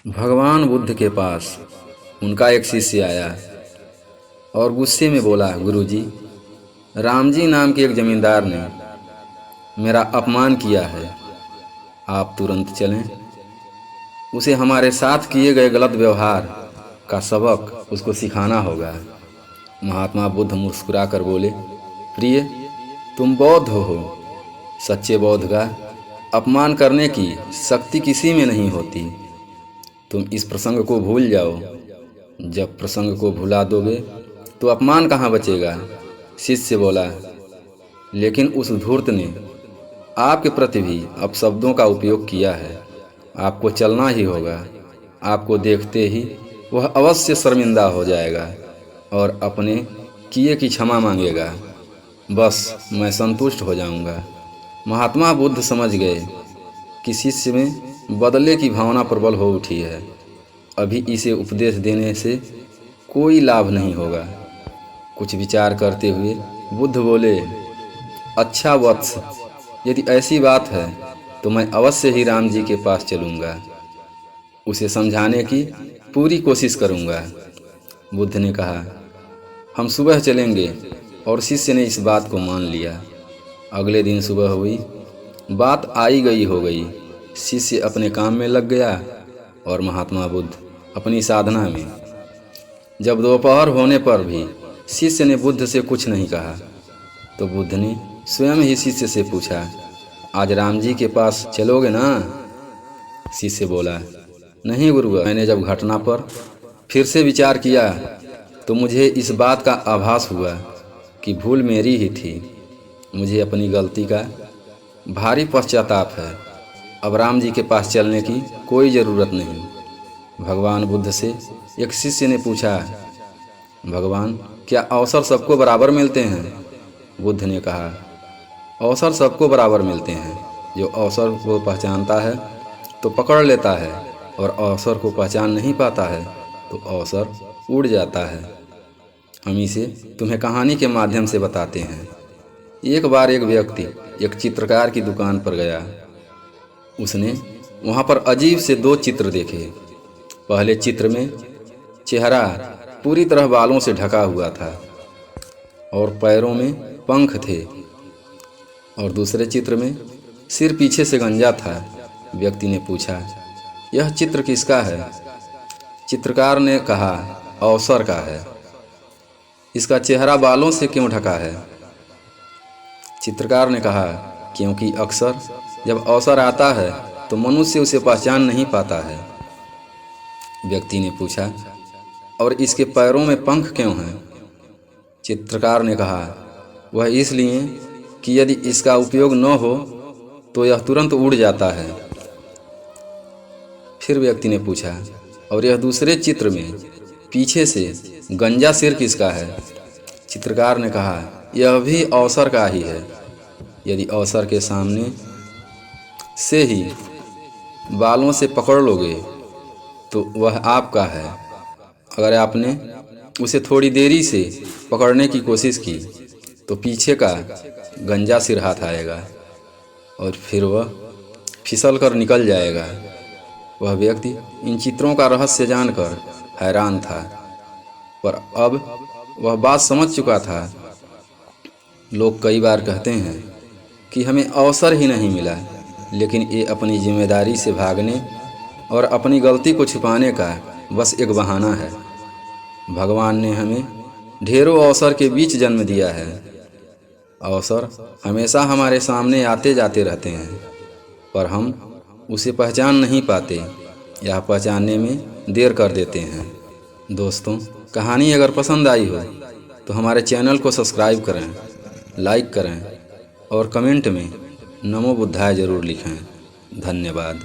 भगवान बुद्ध के पास उनका एक शिष्य आया और गुस्से में बोला, गुरुजी, राम जी नाम के एक जमींदार ने मेरा अपमान किया है। आप तुरंत चलें, उसे हमारे साथ किए गए गलत व्यवहार का सबक उसको सिखाना होगा। महात्मा बुद्ध मुस्कुरा कर बोले, प्रिय, तुम बौद्ध हो। सच्चे बौद्ध का अपमान करने की शक्ति किसी में नहीं होती। तुम इस प्रसंग को भूल जाओ। जब प्रसंग को भुला दोगे तो अपमान कहाँ बचेगा। शिष्य बोला, लेकिन उस धूर्त ने आपके प्रति भी अपशब्दों का उपयोग किया है। आपको चलना ही होगा। आपको देखते ही वह अवश्य शर्मिंदा हो जाएगा और अपने किए की क्षमा मांगेगा। बस मैं संतुष्ट हो जाऊंगा। महात्मा बुद्ध समझ गए कि शिष्य में बदले की भावना प्रबल हो उठी है। अभी इसे उपदेश देने से कोई लाभ नहीं होगा। कुछ विचार करते हुए बुद्ध बोले, अच्छा वत्स, यदि ऐसी बात है तो मैं अवश्य ही राम जी के पास चलूँगा। उसे समझाने की पूरी कोशिश करूँगा। बुद्ध ने कहा, हम सुबह चलेंगे। और शिष्य ने इस बात को मान लिया। अगले दिन सुबह हुई, बात आई गई हो गई। शिष्य अपने काम में लग गया और महात्मा बुद्ध अपनी साधना में। जब दोपहर होने पर भी शिष्य ने बुद्ध से कुछ नहीं कहा तो बुद्ध ने स्वयं ही शिष्य से पूछा, आज राम जी के पास चलोगे ना? शिष्य बोला, नहीं गुरुवर, मैंने जब घटना पर फिर से विचार किया तो मुझे इस बात का आभास हुआ कि भूल मेरी ही थी। मुझे अपनी गलती का भारी पश्चाताप है। अब राम जी के पास चलने की कोई ज़रूरत नहीं। भगवान बुद्ध से एक शिष्य ने पूछा, भगवान, क्या अवसर सबको बराबर मिलते हैं? बुद्ध ने कहा, अवसर सबको बराबर मिलते हैं। जो अवसर को पहचानता है तो पकड़ लेता है और अवसर को पहचान नहीं पाता है तो अवसर उड़ जाता है। हम इसे तुम्हें कहानी के माध्यम से बताते हैं। एक बार एक व्यक्ति एक चित्रकार की दुकान पर गया। उसने वहाँ पर अजीब से दो चित्र देखे। पहले चित्र में चेहरा पूरी तरह बालों से ढका हुआ था और पैरों में पंख थे, और दूसरे चित्र में सिर पीछे से गंजा था। व्यक्ति ने पूछा, यह चित्र किसका है? चित्रकार ने कहा, अवसर का है। इसका चेहरा बालों से क्यों ढका है? चित्रकार ने कहा, क्योंकि अक्सर जब अवसर आता है तो मनुष्य उसे पहचान नहीं पाता है। व्यक्ति ने पूछा, और इसके पैरों में पंख क्यों हैं? चित्रकार ने कहा, वह इसलिए कि यदि इसका उपयोग न हो तो यह तुरंत उड़ जाता है। फिर व्यक्ति ने पूछा, और यह दूसरे चित्र में पीछे से गंजा सिर किसका है? चित्रकार ने कहा, यह भी अवसर का ही है। यदि अवसर के सामने से ही बालों से पकड़ लोगे तो वह आपका है। अगर आपने उसे थोड़ी देरी से पकड़ने की कोशिश की तो पीछे का गंजा सिर हाथ आएगा और फिर वह फिसल कर निकल जाएगा। वह व्यक्ति इन चित्रों का रहस्य जानकर हैरान था, पर अब वह बात समझ चुका था। लोग कई बार कहते हैं कि हमें अवसर ही नहीं मिला, लेकिन ये अपनी जिम्मेदारी से भागने और अपनी गलती को छिपाने का बस एक बहाना है। भगवान ने हमें ढेरों अवसर के बीच जन्म दिया है। अवसर हमेशा हमारे सामने आते जाते रहते हैं, पर हम उसे पहचान नहीं पाते या पहचानने में देर कर देते हैं। दोस्तों, कहानी अगर पसंद आई हो तो हमारे चैनल को सब्सक्राइब करें, लाइक करें और कमेंट में नमो बुद्धाय ज़रूर लिखें। धन्यवाद।